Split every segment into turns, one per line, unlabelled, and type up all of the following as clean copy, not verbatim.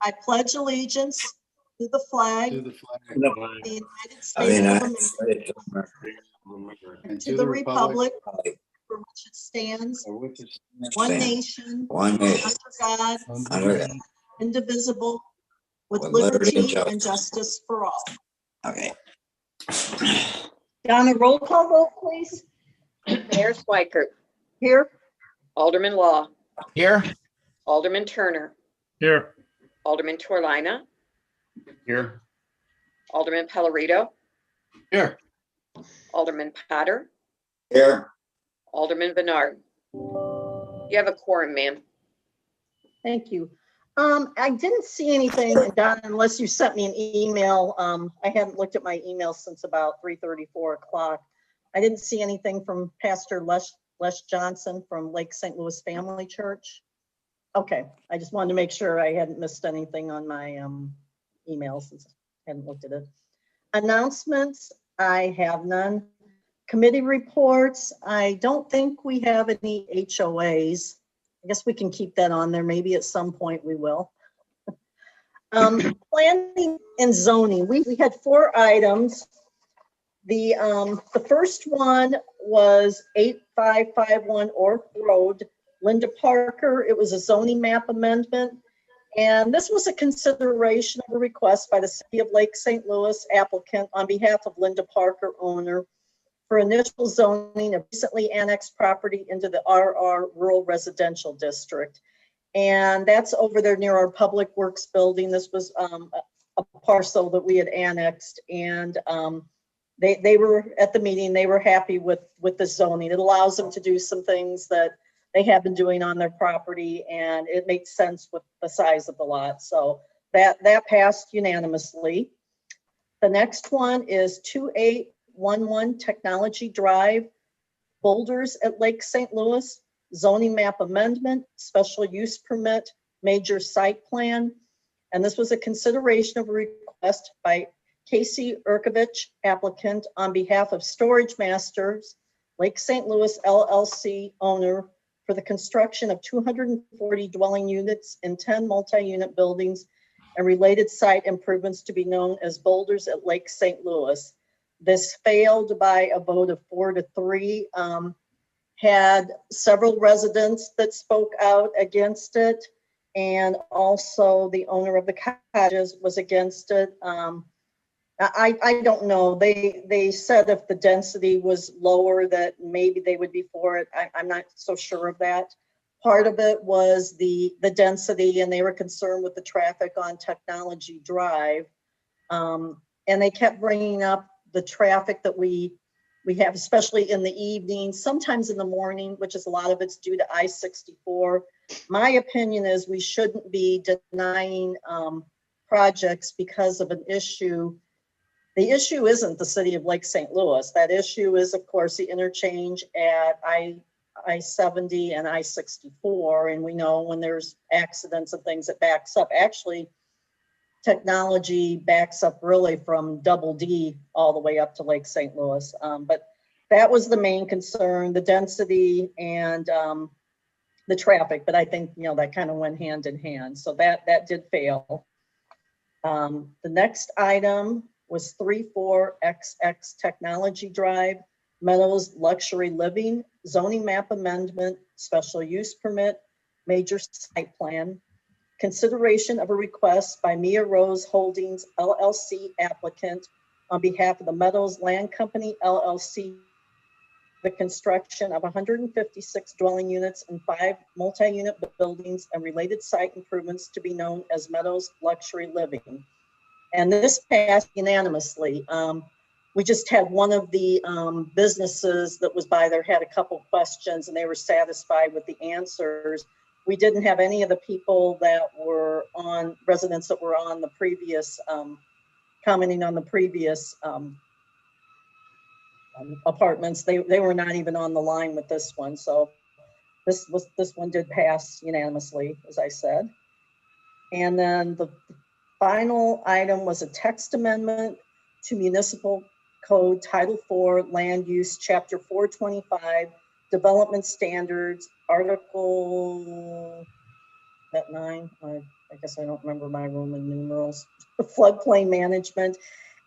I pledge allegiance to the flag
to the flag
of the United States of America, and to the republic for which it stands,
for which it
one nation,
One nation,
under God,
under God,
indivisible, with
with
liberty and justice for all.
Okay.
Donna, roll call vote, please.
Mayor Swikert,
Here.
Alderman Law,
Here.
Alderman Turner,
Here.
Alderman Torlina,
Here.
Alderman Pellerito,
Here.
Alderman Potter,
Here.
Alderman Bernard. You have a quorum, ma'am.
Thank you. I didn't see anything, Donna, unless you sent me an email. I haven't looked at my email since about 3:30, 4 o'clock. I didn't see anything from Pastor Les Johnson from Lake St. Louis Family Church. Okay, I just wanted to make sure I hadn't missed anything on my email since I hadn't looked at it. Announcements, I have none. Committee reports, I don't think we have any HOAs. I guess we can keep that on there. Maybe at some point we will. Planning and zoning, we had 4 items. The first one was 8551 Orth Road, Linda Parker. It was a zoning map amendment. And this was a consideration of a request by the City of Lake St. Louis applicant on behalf of Linda Parker, owner, for initial zoning of recently annexed property into the RR Rural Residential District. And that's over there near our Public Works building. This was a parcel that we had annexed, and they were at the meeting. They were happy with the zoning. It allows them to do some things that they have been doing on their property, and it makes sense with the size of the lot. So that passed unanimously. The next one is 2811 Technology Drive, Boulders at Lake St. Louis, zoning map amendment, special use permit, major site plan. And this was a consideration of a request by Casey Urkovich, applicant, on behalf of Storage Masters, Lake St. Louis LLC owner, for the construction of 240 dwelling units in 10 multi-unit buildings and related site improvements to be known as Boulders at Lake St. Louis. This failed by a vote of 4-3. Had several residents that spoke out against it, and also the owner of the cottages was against it. I don't know. They said if the density was lower that maybe they would be for it. I'm not so sure of that. Part of it was the density, and they were concerned with the traffic on Technology Drive. And they kept bringing up the traffic that we have, especially in the evening, sometimes in the morning, which is a lot of it's due to I-64. My opinion is we shouldn't be denying projects because of an issue. The issue isn't the city of Lake St. Louis. That issue is, of course, the interchange at I-70 and I-64. And we know when there's accidents and things, it backs up. Actually, Technology backs up really from Double D all the way up to Lake St. Louis. But that was the main concern, the density and the traffic. But I think, that kind of went hand in hand. So that did fail. The next item was 34XX Technology Drive, Meadows Luxury Living, zoning map amendment, special use permit, major site plan. Consideration of a request by Mia Rose Holdings LLC applicant on behalf of the Meadows Land Company LLC, the construction of 156 dwelling units and 5 multi-unit buildings and related site improvements to be known as Meadows Luxury Living. And this passed unanimously. We just had one of the businesses that was by there had a couple questions, and they were satisfied with the answers. We didn't have any of the people that were on, residents that were on the previous, commenting on the previous apartments. They were not even on the line with this one. So this one did pass unanimously, as I said. And then the final item was a text amendment to Municipal Code Title IV, Land Use, Chapter 425, Development Standards, Article that 9? I guess I don't remember my Roman numerals. Floodplain management.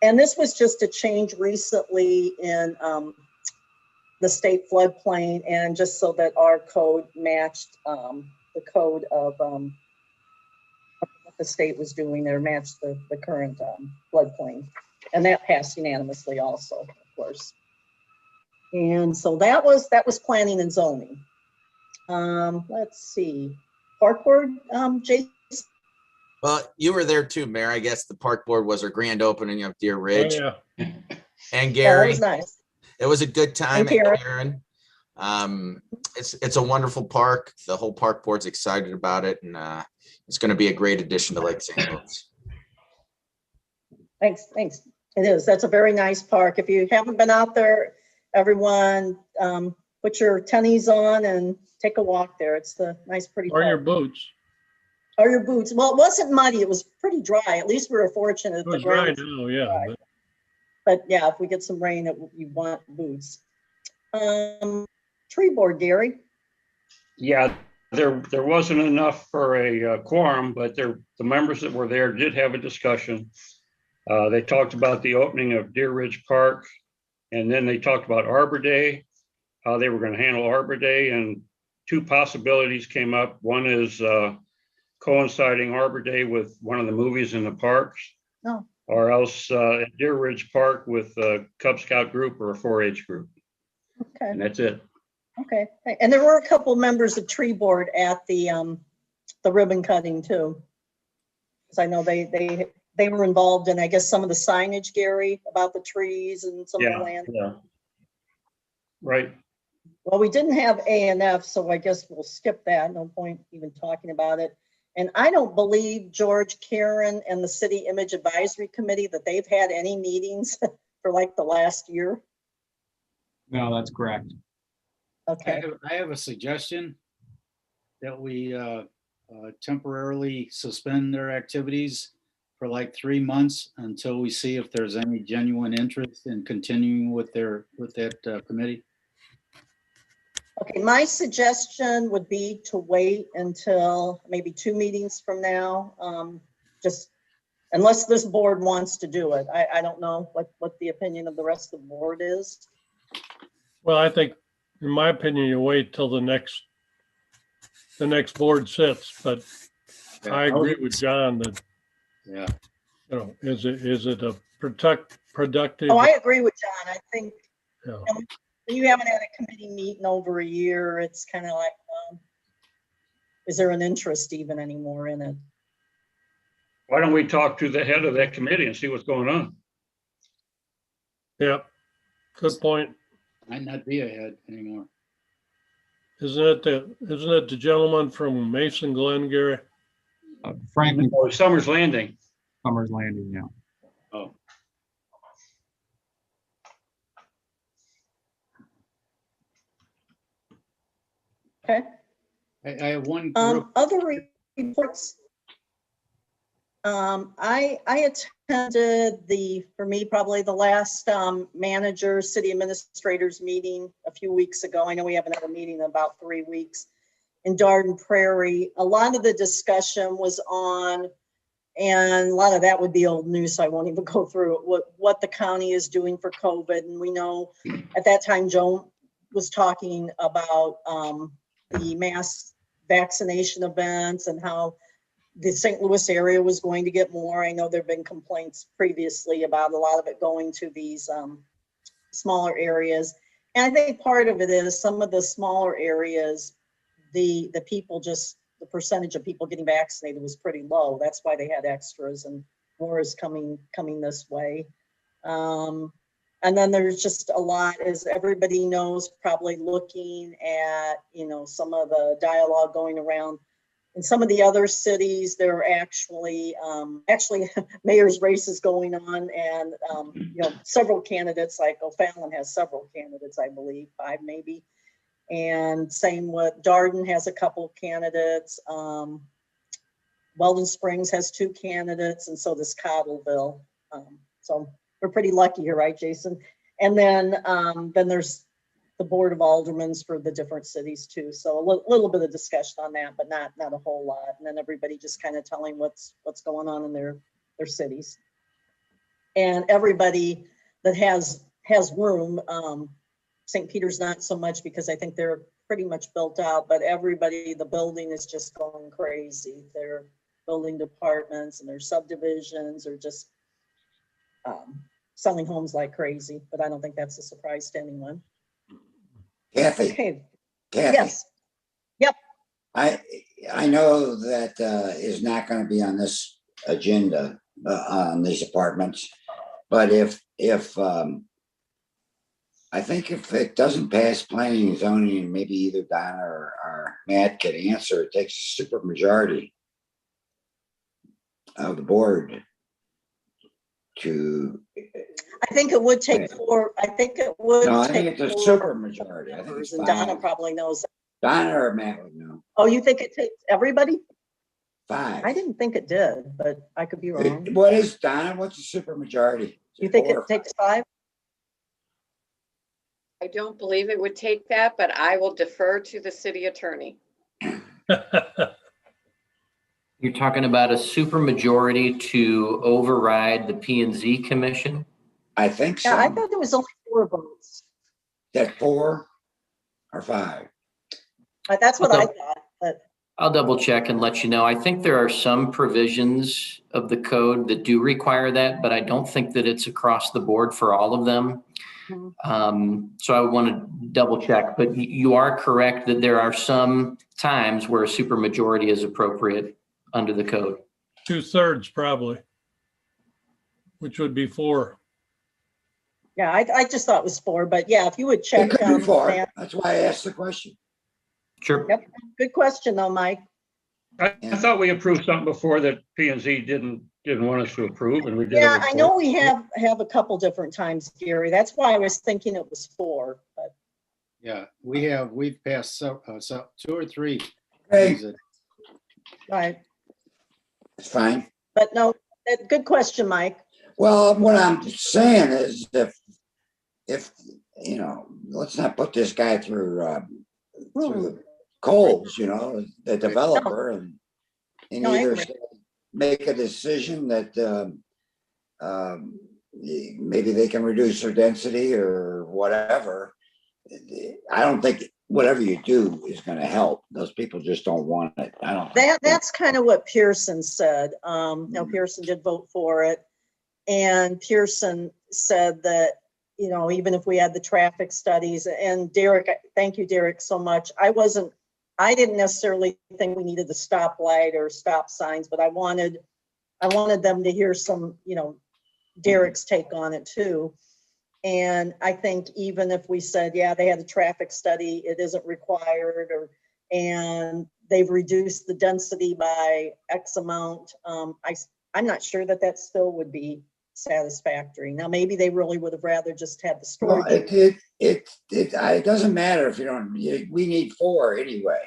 And this was just a change recently in the state floodplain, and just so that our code matched the code of what the state was doing there, matched the current floodplain. And that passed unanimously also, of course. And so that was planning and zoning. Let's see, park board, Jason?
Well, you were there too, Mayor. I guess the park board was our grand opening of Deer
Oh,
Ridge.
yeah.
And
Yeah, that
Gary,
was nice.
it was a good time.
And
And
Karen.
Karen. It's a wonderful park. The whole park board's excited about it, and it's going to be a great addition to Lake St. Louis.
Thanks. It is. That's a very nice park. If you haven't been out there, everyone, put your tennies on and take a walk there. It's a nice, pretty
Or your
park.
boots.
Or your boots. Well, it wasn't muddy. It was pretty dry. At least we were fortunate.
It was dry now, yeah.
But yeah, if we get some rain, you want boots. Tree board, Gary.
Yeah, there wasn't enough for a quorum, but the members that were there did have a discussion. They talked about the opening of Deer Ridge Park, and then they talked about Arbor Day, how they were going to handle Arbor Day, and 2 possibilities came up. One is coinciding Arbor Day with one of the movies in the parks,
Oh.
or else at Deer Ridge Park with a Cub Scout group or a 4-H group,
Okay.
and that's it.
Okay. And there were a couple members of tree board at the ribbon cutting too. Because I know they were involved in, I guess, some of the signage, Gary, about the trees and some of the land.
Yeah. Right.
Well, we didn't have A and F, so I guess we'll skip that. No point even talking about it. And I don't believe George, Karen, and the City Image Advisory Committee that they've had any meetings for like the last year.
No, that's correct.
Okay.
I have a suggestion that we temporarily suspend their activities for like 3 months until we see if there's any genuine interest in continuing with that committee.
Okay, my suggestion would be to wait until maybe 2 meetings from now. Just unless this board wants to do it. I don't know what the opinion of the rest of the board is.
Well, I think, in my opinion, you wait till the next board sits, but I agree with John that,
Yeah.
you know, is it a productive?
Oh, I agree with John. I think
you know,
when you haven't had a committee meeting over a year, it's kind of like, is there an interest even anymore in it?
Why don't we talk to the head of that committee and see what's going on?
Yeah, good point.
Might not be ahead anymore.
Isn't it the gentleman from Mason Glen, Gary?
Franklin
Oh, Summers Landing.
Summers Landing, yeah.
Oh,
Okay.
I have one group.
Other reports. I attended for me, probably the last manager, city administrators meeting a few weeks ago. I know we have another meeting in about 3 weeks in Darden Prairie. A lot of the discussion was on, and a lot of that would be old news, so I won't even go through it, what the county is doing for COVID. And we know at that time, Joan was talking about the mass vaccination events and how the St. Louis area was going to get more. I know there've been complaints previously about a lot of it going to these smaller areas. And I think part of it is some of the smaller areas, the people just, the percentage of people getting vaccinated was pretty low. That's why they had extras, and more is coming this way. And then there's just a lot, as everybody knows, probably looking at, some of the dialogue going around. In some of the other cities, there are actually mayor's races going on, and several candidates, like O'Fallon has several candidates, I believe, 5 maybe. And same with Darden has a couple candidates. Weldon Springs has 2 candidates, and so does Cottleville. So we're pretty lucky here, right, Jason? And then there's the Board of Aldermans for the different cities too. So a little bit of discussion on that, but not a whole lot. And then everybody just kind of telling what's going on in their cities. And everybody that has room, St. Peter's not so much because I think they're pretty much built out, but everybody, the building is just going crazy. Their building departments and their subdivisions are just selling homes like crazy, but I don't think that's a surprise to anyone.
Kathy,
Okay,
Kathy,
yes,
I know that is not going to be on this agenda on these apartments, but if I think if it doesn't pass planning and zoning, and maybe either Donna or Matt can answer, it takes a super majority of the board to.
I think it would take four. I think it would.
No, I
take
think it's a
four
super majority. I think
members,
it's
and Donna
5.
probably knows.
Donna or Matt would know.
Oh, you think it takes everybody?
5.
I didn't think it did, but I could be wrong.
What is Donna? What's a super majority?
You think
4
it
or 5?
takes 5?
I don't believe it would take that, but I will defer to the city attorney.
You're talking about a supermajority to override the P and Z commission?
I think so.
Yeah, I thought there was only 4 votes.
That 4 or 5.
That's what I thought, but
I'll double check and let you know. I think there are some provisions of the code that do require that, but I don't think that it's across the board for all of them. So I want to double check, but you are correct that there are some times where a supermajority is appropriate under the code.
2/3 probably, which would be 4.
yeah, I just thought it was 4, but yeah, if you would
It
check.
could be 4.
Matt.
That's why I asked the question.
Sure.
Yep, good question though, Mike.
I thought we approved something before that P and Z didn't want us to approve, and we did.
Yeah, I know we have a couple different times, Gary. That's why I was thinking it was 4, but
Yeah, we've passed so 2 or 3.
Okay,
things that-
right.
it's fine.
But no, good question, Mike.
Well, what I'm saying is if you know, let's not put this guy through the coals, you know, the developer, and
No, I
either
agree.
make a decision that maybe they can reduce their density or whatever. I don't think whatever you do is going to help. Those people just don't want it. I don't.
That's kind of what Pearson said. No, Pearson did vote for it. And Pearson said that, you know, even if we had the traffic studies, and Derek, thank you, Derek, so much. I didn't necessarily think we needed the stoplight or stop signs, but I wanted them to hear some, you know, Derek's take on it too. And I think even if we said, yeah, they had a traffic study, it isn't required, and they've reduced the density by X amount, I'm not sure that still would be satisfactory. Now, maybe they really would have rather just had the
Well,
storage.
it doesn't matter if you don't. We need 4 anyway.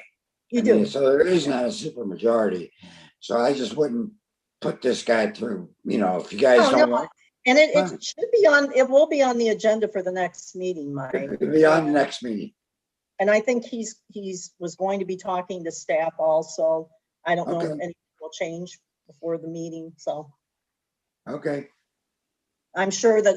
You
I mean,
do.
so there is not a super majority. So I just wouldn't put this guy through. You know, if you guys
Oh,
don't
no.
want,
And it should be it will be on the agenda for the next meeting, Mike.
it'll be on the next meeting.
And I think he's was going to be talking to staff also. I don't know if
Okay.
anything will change before the meeting, so
Okay.
I'm sure that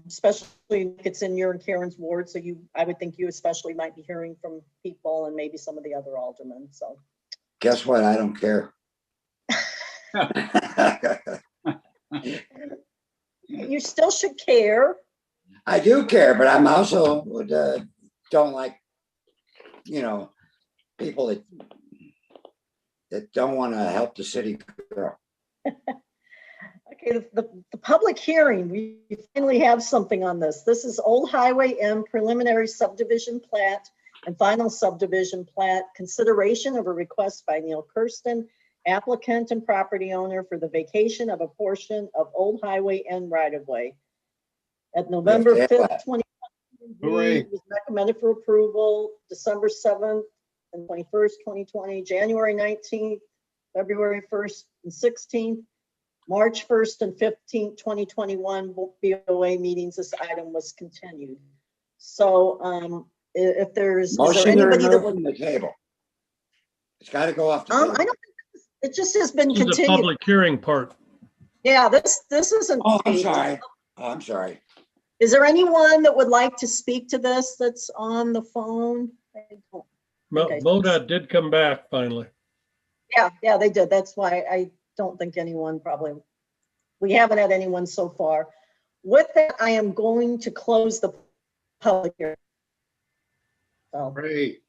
especially if it's in your and Karen's ward, so I would think you especially might be hearing from people and maybe some of the other aldermen, so.
Guess what? I don't care.
You still should care.
I do care, but I'm also don't like, you know, people that don't want to help the city grow.
Okay, the public hearing, we finally have something on this. This is Old Highway M preliminary subdivision plat and final subdivision plat, consideration of a request by Neil Kirsten, applicant and property owner for the vacation of a portion of Old Highway N right-of-way. At November
Yeah,
5th, 2020,
Hooray.
it was recommended for approval, December 7th and 21st, 2020, January 19th, February 1st and 16th, March 1st and 15th, 2021, BOA meetings, this item was continued. So if is there
Motion to
anybody that
remove
would,
from the table. It's got to go off the
I
table.
don't, it just has been
This is the
continued.
public hearing part.
Yeah, this isn't.
Oh, I'm
taped.
sorry. Oh, I'm sorry.
Is there anyone that would like to speak to this that's on the phone? I don't- Okay.
MoDOT did come back finally.
Yeah, they did. That's why I don't think anyone probably, we haven't had anyone so far. With that, I am going to close the public hearing. So,
Great.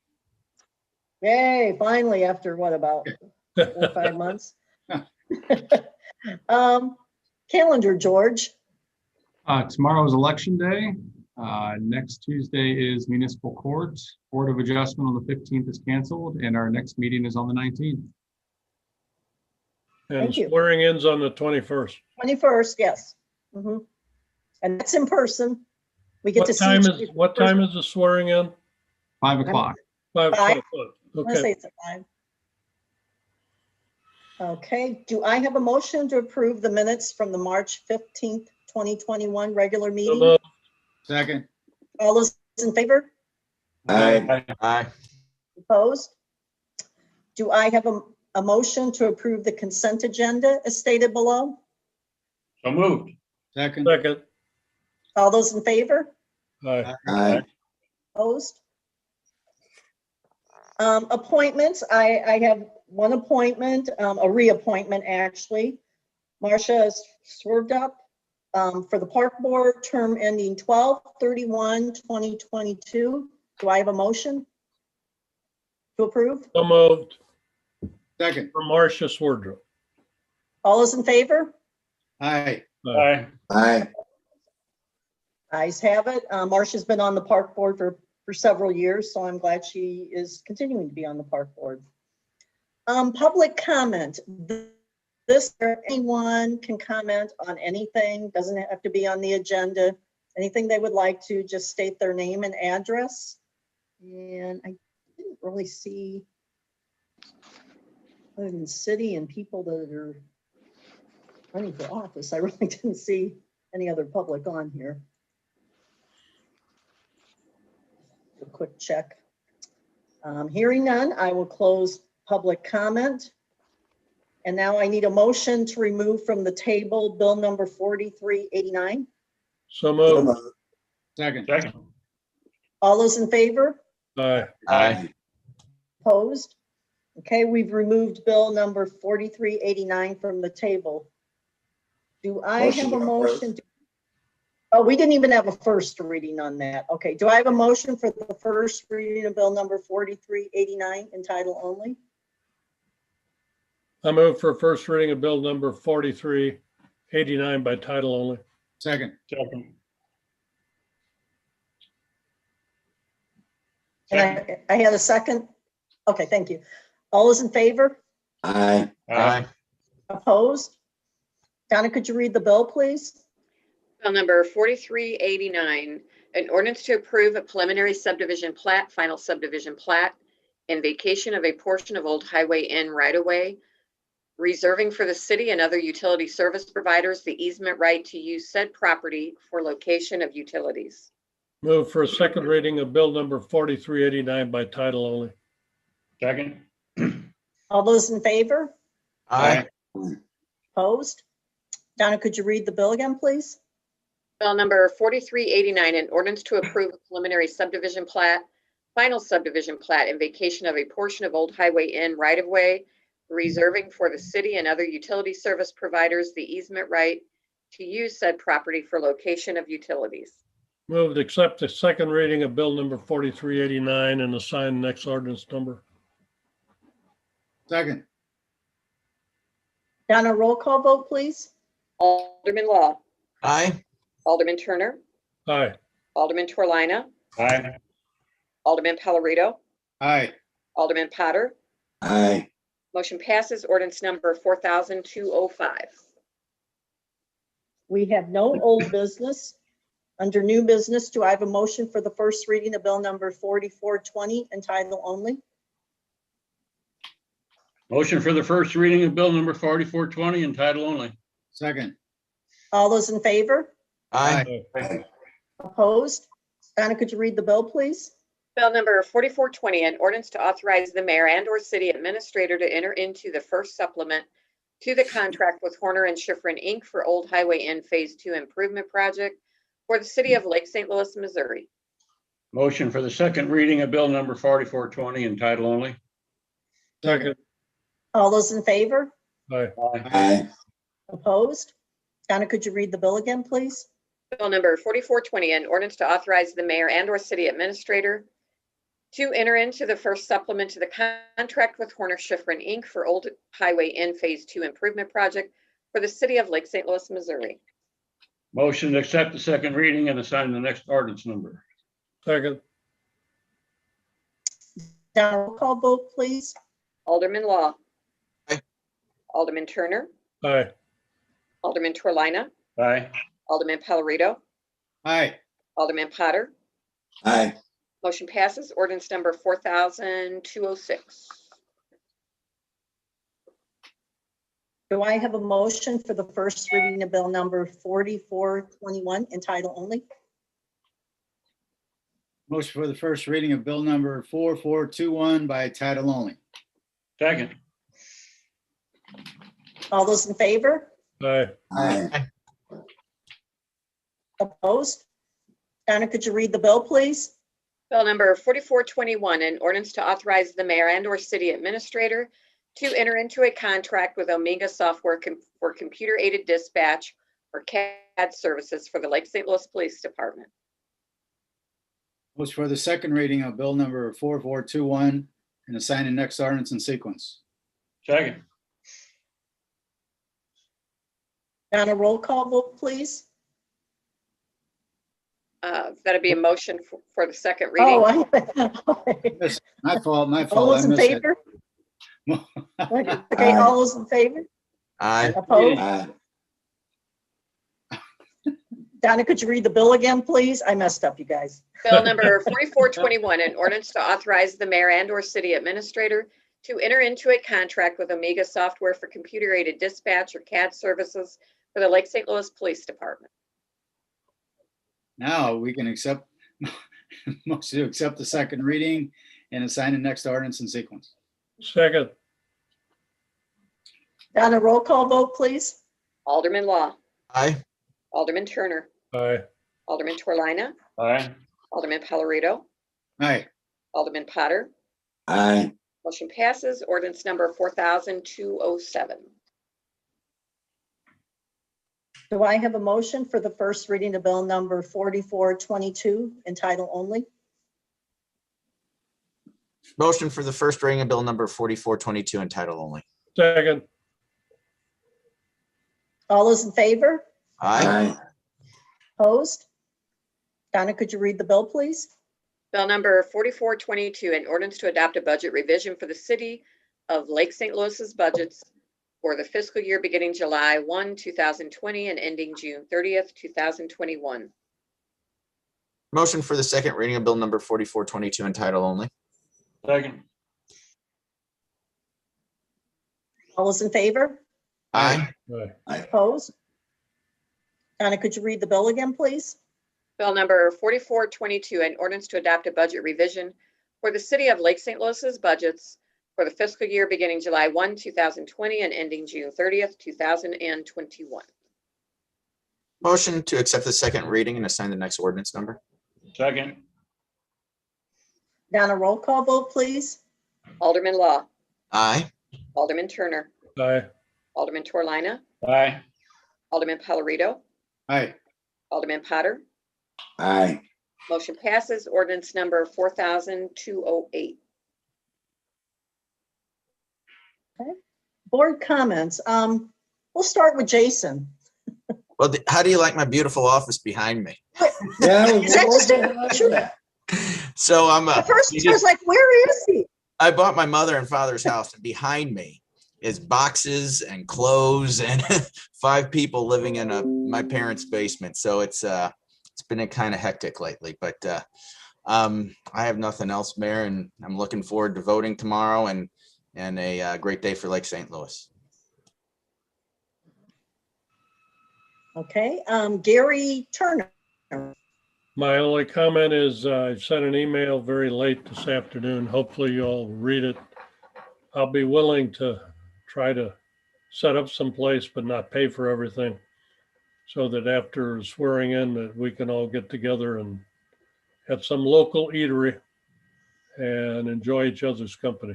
yay, finally, after what, about 4 or 5 months? Calendar, George.
Tomorrow is election day. Next Tuesday is municipal court. Board of Adjustment on the 15th is canceled, and our next meeting is on the 19th.
And
Thank you.
swearing in's on the 21st.
21st, yes. Mhm. And that's in person. We get to see. each other
What
in person.
time is the swearing in?
5 o'clock.
5
5?
o'clock.
I'm gonna say
Okay.
it's at 5. Okay, do I have a motion to approve the minutes from the March 15th, 2021 regular
So
meeting?
moved.
Second.
All those in favor?
Aye.
Aye.
Opposed? Do I have a motion to approve the consent agenda as stated below?
So moved.
Second.
Second.
All those in favor?
Aye.
Aye.
Opposed? Appointments, I have one appointment, a reappointment actually. Marcia has swerved up for the park board, term ending 12/31/2022. Do I have a motion to approve?
So moved
Second.
for Marcia Swerdrup.
All those in favor?
Aye.
Aye.
Aye.
Ayes have it. Marcia's been on the park board for several years, so I'm glad she is continuing to be on the park board. Public comment. This, anyone can comment on anything, doesn't have to be on the agenda. Anything they would like to, just state their name and address. And I didn't really see, other than city and people that are running for office, I really didn't see any other public on here. A quick check. Hearing none, I will close public comment. And now I need a motion to remove from the table bill number 4389.
So moved.
Second.
Second.
All those in favor?
Aye.
Aye.
Opposed? Okay, we've removed bill number 4389 from the table. Do I
Motion
have a
to
motion? Oh, we didn't even have a first reading on that. Okay, do I have a motion for the first reading of bill number 4389 in title only?
I move for first reading of bill number 4389 by title only.
Second.
Second.
And I had a second. Okay, thank you. All those in favor?
Aye.
Aye.
Opposed? Donna, could you read the bill, please?
Bill number 4389, an ordinance to approve a preliminary subdivision plat, final subdivision plat, and vacation of a portion of Old Highway N right-of-way, reserving for the city and other utility service providers the easement right to use said property for location of utilities.
Move for a second reading of bill number 4389 by title only.
Second.
All those in favor?
Aye.
Opposed? Donna, could you read the bill again, please?
Bill number 4389, an ordinance to approve a preliminary subdivision plat, final subdivision plat, and vacation of a portion of Old Highway N right-of-way, reserving for the city and other utility service providers the easement right to use said property for location of utilities.
Move to accept the second reading of bill number 4389 and assign next ordinance number.
Second.
Donna, roll call vote, please.
Alderman Law,
Aye.
Alderman Turner,
Aye.
Alderman Torlina,
Aye.
Alderman Pellerito,
Aye.
Alderman Potter.
Aye.
Motion passes. Ordinance number 4205.
We have no old business. Under new business, do I have a motion for the first reading of bill number 4420 and title only?
Motion for the first reading of bill number 4420 and title only.
Second.
All those in favor?
Aye.
Opposed? Donna, could you read the bill, please?
Bill number 4420, an ordinance to authorize the mayor and or city administrator to enter into the first supplement to the contract with Horner and Schifrin Inc. for Old Highway Inn Phase 2 Improvement Project for the city of Lake St. Louis, Missouri.
Motion for the second reading of bill number 4420 in title only.
Second.
All those in favor?
Aye.
Aye.
Opposed? Donna, could you read the bill again, please?
Bill number 4420, an ordinance to authorize the mayor and or city administrator to enter into the first supplement to the contract with Horner Schifrin Inc. for Old Highway Inn Phase 2 Improvement Project for the city of Lake St. Louis, Missouri.
Motion to accept the second reading and assign the next ordinance number.
Second.
Donna, roll call vote, please.
Alderman Law.
Aye.
Alderman Turner.
Aye.
Alderman Torlina.
Aye.
Alderman Pellerito.
Aye.
Alderman Potter.
Aye.
Motion passes. Ordinance number 4206.
Do I have a motion for the first reading of bill number 4421 in title only?
Motion for the first reading of bill number 4421 by title only.
Second.
All those in favor?
Aye.
Aye.
Opposed? Donna, could you read the bill, please?
Bill number 4421, an ordinance to authorize the mayor and or city administrator to enter into a contract with Omega Software for computer-aided dispatch or CAD services for the Lake St. Louis Police Department.
Motion for the second reading of bill number 4421 and assign the next ordinance in sequence.
Second.
Donna, roll call vote, please.
That'd be a motion for the second reading.
Oh,
Yes, My fault, my
all
fault.
those
I
in
missed it.
favor? Okay, all those in favor?
Aye.
Opposed?
Aye.
Donna, could you read the bill again, please? I messed up, you guys.
Bill number 4421, an ordinance to authorize the mayor and or city administrator to enter into a contract with Omega Software for computer-aided dispatch or CAD services for the Lake St. Louis Police Department.
Now we can accept, motion to accept the second reading and assign the next ordinance in sequence.
Second.
Donna, roll call vote, please.
Alderman Law.
Aye.
Alderman Turner.
Aye.
Alderman Torlina.
Aye.
Alderman Pellerito.
Aye.
Alderman Potter.
Aye.
Motion passes. Ordinance number 4207.
Do I have a motion for the first reading of bill number 4422 in title only?
Motion for the first reading of bill number 4422 in title only.
Second.
All those in favor?
Aye.
Opposed? Donna, could you read the bill, please?
Bill number 4422, an ordinance to adopt a budget revision for the city of Lake St. Louis's budgets for the fiscal year beginning July 1, 2020 and ending June 30th, 2021.
Motion for the second reading of bill number 4422 in title only.
Second.
All those in favor?
Aye.
Aye.
Opposed? Donna, could you read the bill again, please?
Bill number 4422, an ordinance to adopt a budget revision for the city of Lake St. Louis's budgets for the fiscal year beginning July 1, 2020 and ending June 30th, 2021.
Motion to accept the second reading and assign the next ordinance number.
Second.
Donna, roll call vote, please.
Alderman Law.
Aye.
Alderman Turner.
Aye.
Alderman Torlina.
Aye.
Alderman Pellerito.
Aye.
Alderman Potter.
Aye.
Motion passes. Ordinance number 4208.
Board comments. We'll start with Jason.
Well, how do you like my beautiful office behind me?
Yeah.
Is that just a-
So I'm
At first, I was like, where is he?
I bought my mother and father's house, and behind me is boxes and clothes and 5 people living in my parents' basement. So it's been a kind of hectic lately, but I have nothing else, Mayor, and I'm looking forward to voting tomorrow and a great day for Lake St. Louis.
Okay, Gary Turner.
My only comment is I sent an email very late this afternoon. Hopefully you'll read it. I'll be willing to try to set up some place, but not pay for everything. So that after swearing in that we can all get together and at some local eatery and enjoy each other's company.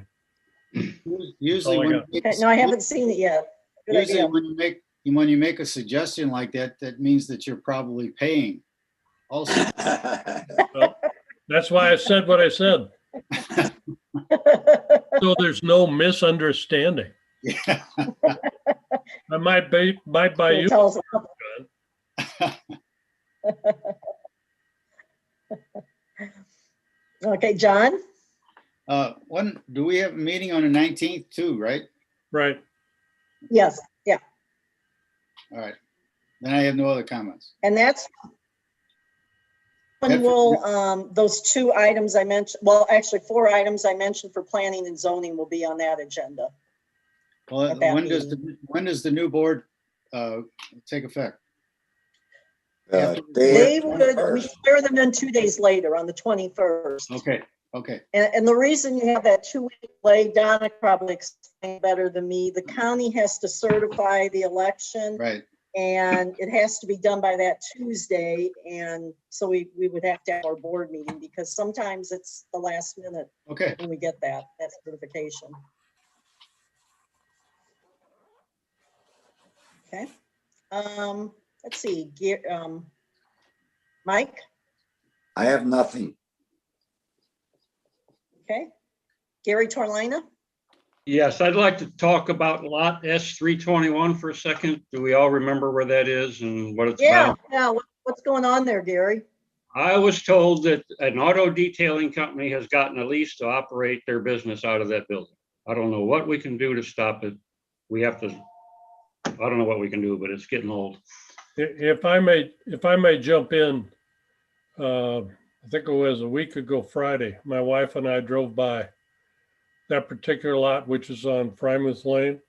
Usually
all I
when,
got.
Okay, no, I haven't seen it yet. Good
usually
idea.
when you make a suggestion like that, that means that you're probably paying also.
Well, that's why I said what I said. So there's no misunderstanding.
Yeah.
I might buy you.
Tell us. Okay, John?
When, do we have a meeting on the 19th too, right?
Right.
Yes, yeah.
All right. Then I have no other comments.
And that's when will, those 2 items I mentioned, well, actually 4 items I mentioned for planning and zoning will be on that agenda.
Well,
At that
when does the new board take effect?
They would, we swear them in 2 days later on the 21st.
Okay, okay.
And the reason you have that 2-week delay, Donna probably explained better than me, the county has to certify the election.
Right.
And it has to be done by that Tuesday. And so we would have to have our board meeting because sometimes it's the last minute
Okay.
when we get that certification. Okay. Let's see, Mike?
I have nothing.
Okay. Gary Torlina?
Yes, I'd like to talk about lot S321 for a second. Do we all remember where that is and what it's
Yeah,
about?
yeah. What's going on there, Gary?
I was told that an auto detailing company has gotten a lease to operate their business out of that building. I don't know what we can do to stop it. We have to, I don't know what we can do, but it's getting old.
If I may jump in, I think it was a week ago Friday, my wife and I drove by that particular lot, which is on Frymouth Lane.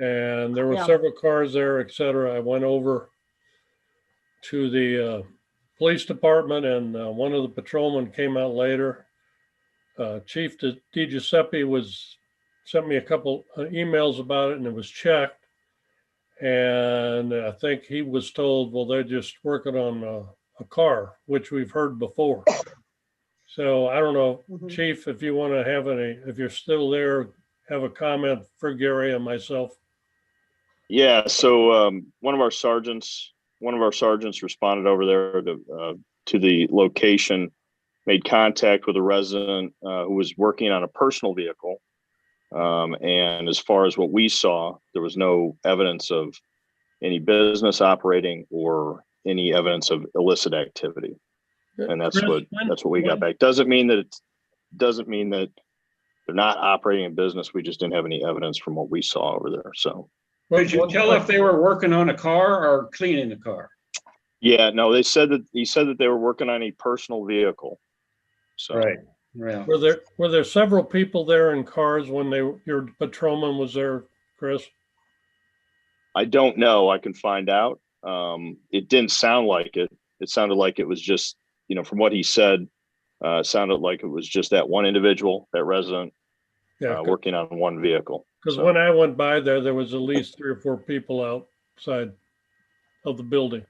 And there were
Yeah.
several cars there, et cetera. I went over to the police department and one of the patrolmen came out later. Chief DiGiuseppe sent me a couple emails about it and it was checked. And I think he was told, well, they're just working on a car, which we've heard before. So I don't know, Chief, if you want to have if you're still there, have a comment for Gary and myself.
Yeah, so one of our sergeants responded over there to the location, made contact with a resident who was working on a personal vehicle. And as far as what we saw, there was no evidence of any business operating or any evidence of illicit activity. And that's
Chris,
what we got back. Doesn't mean that they're not operating a business. We just didn't have any evidence from what we saw over there. So
Did you tell if they were working on a car or cleaning the car?
yeah, no, he said that they were working on a personal vehicle. So
Right. Yeah.
Were there several people there in cars when your patrolman was there, Chris?
I don't know. I can find out. It didn't sound like it. It sounded like it was just, from what he said, sounded like it was just that one individual, that resident, working on one vehicle.
Because when I went by there was at least 3 or 4 people outside of the building.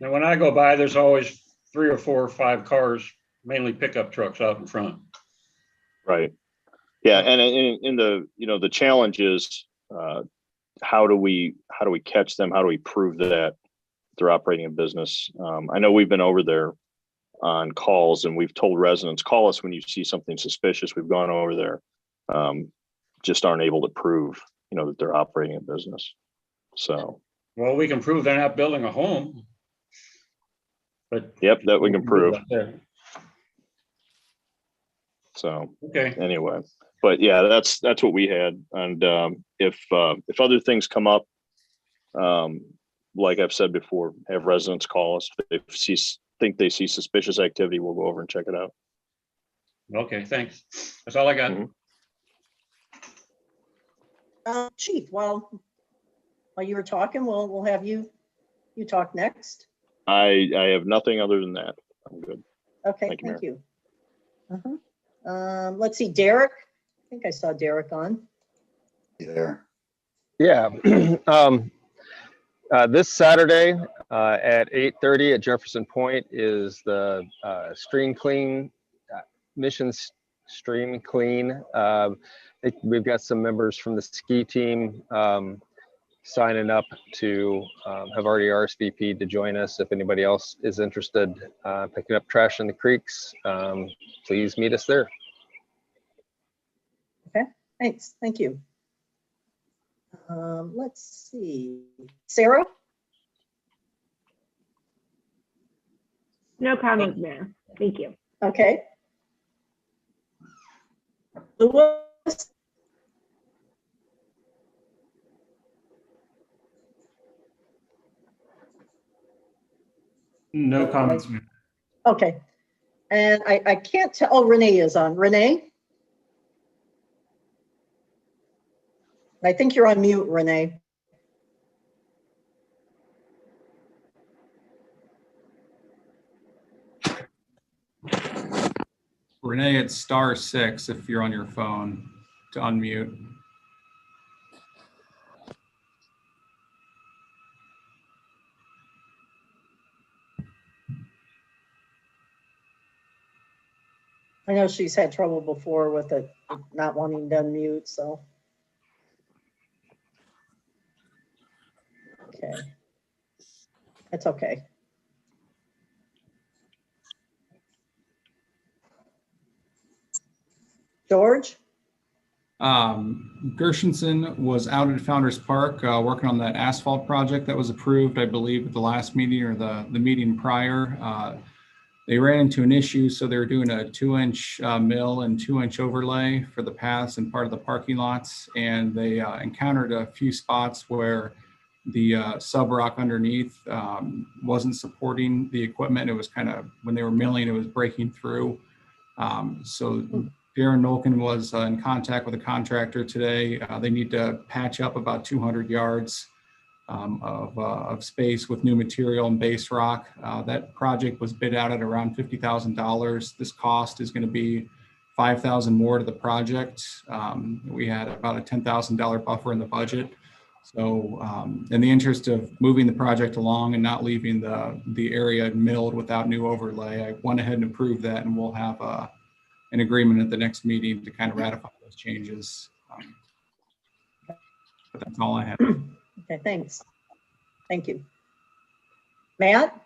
Now, when I go by, there's always 3 or 4 or 5 cars, mainly pickup trucks out in front.
Right. Yeah. And in the challenge is, how do we catch them? How do we prove that they're operating a business? I know we've been over there on calls and we've told residents, call us when you see something suspicious. We've gone over there, just aren't able to prove, that they're operating a business. So.
Well, we can prove they're not building a home. But
yep, that we can prove. So
okay.
Anyway, but yeah, that's what we had. And if other things come up, like I've said before, have residents call us. If they think they see suspicious activity, we'll go over and check it out.
Okay, thanks. That's all I got.
Chief, while you were talking, we'll have you talk next.
I have nothing other than that. I'm good.
Okay,
Thank you,
thank you. Let's see, Derek. I think I saw Derek on.
There.
Yeah. This Saturday at 8:30 at Jefferson Point is the Stream Clean Missions Stream Clean. We've got some members from the ski team signing up to have already RSVP'd to join us. If anybody else is interested picking up trash in the creeks, please meet us there.
Okay, thanks. Thank you. Let's see. Sarah?
No comment, Mayor. Thank you.
Okay. Louis?
No comments, Mayor.
Okay. And I can't tell, oh, Renee is on. Renee? I think you're on mute, Renee.
Renee, it's *6 if you're on your phone to unmute.
I know she's had trouble before with it not wanting to unmute, so. Okay. That's okay. George?
Gershenson was out at Founders Park working on that asphalt project that was approved, I believe, at the last meeting or the meeting prior. They ran into an issue, so they were doing a 2-inch mill and 2-inch overlay for the paths and part of the parking lots. And they encountered a few spots where the sub rock underneath wasn't supporting the equipment. It was kind of, when they were milling, it was breaking through. So Darren Nolkin was in contact with a contractor today. They need to patch up about 200 yards of space with new material and base rock. That project was bid out at around $50,000. This cost is going to be $5,000 more to the project. We had about a $10,000 buffer in the budget. So in the interest of moving the project along and not leaving the area milled without new overlay, I went ahead and approved that, and we'll have an agreement at the next meeting to kind of ratify those changes. But that's all I have.
Okay, thanks. Thank you. Matt?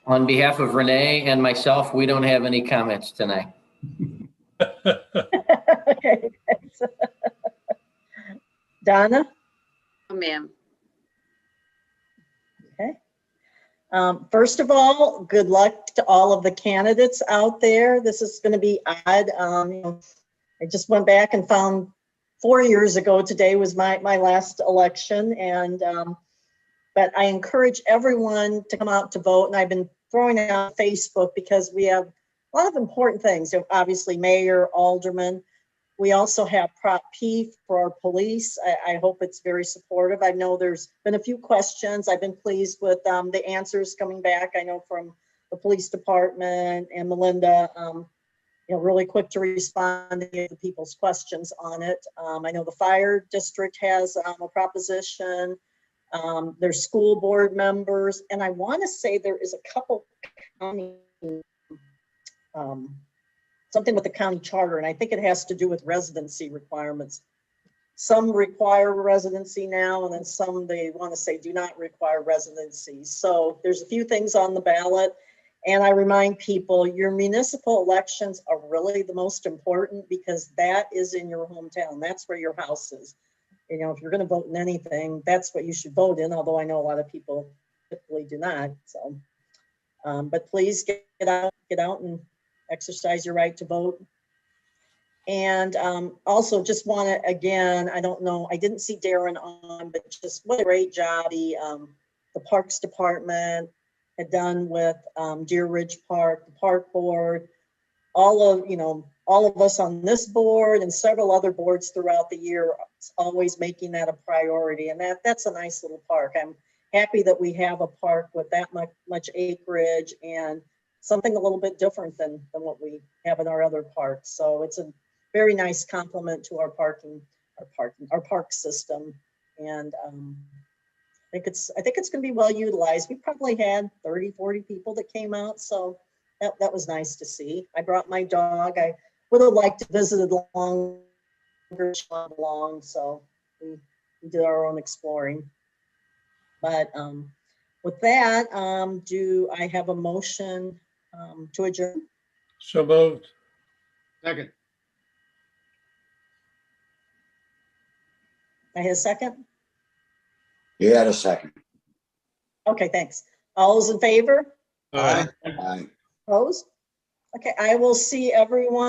On behalf of Renee and myself, we don't have any comments tonight.
Okay, thanks. Donna?
Oh, ma'am.
Okay. First of all, good luck to all of the candidates out there. This is going to be odd. I just went back and found 4 years ago today was my last election, and but I encourage everyone to come out to vote. And I've been throwing it on Facebook because we have a lot of important things. Obviously, mayor, alderman. We also have Prop P for our police. I hope it's very supportive. I know there's been a few questions. I've been pleased with the answers coming back. I know from the police department and Melinda, really quick to respond to the people's questions on it. I know the fire district has a proposition. There's school board members, and I want to say there is a couple county, something with the county charter, and I think it has to do with residency requirements. Some require residency now, and then some they want to say do not require residency. So there's a few things on the ballot. And I remind people, your municipal elections are really the most important because that is in your hometown. That's where your house is. If you're going to vote in anything, that's what you should vote in, although I know a lot of people typically do not. So, but please get out and exercise your right to vote. And also just want to, again, I don't know, I didn't see Darren on, but just what a great job the Parks Department had done with Deer Ridge Park, the Park Board, all of us on this board and several other boards throughout the year, always making that a priority. And that's a nice little park. I'm happy that we have a park with that much acreage and something a little bit different than what we have in our other parks. So it's a very nice complement to our park system. And I think it's going to be well utilized. We probably had 30, 40 people that came out. So that was nice to see. I brought my dog. I would have liked to visit longer, so we did our own exploring. But with that, do I have a motion to adjourn?
So moved.
Second.
I had a second?
You had a second.
Okay, thanks. All those in favor?
Aye.
Aye.
Opposed? Okay, I will see everyone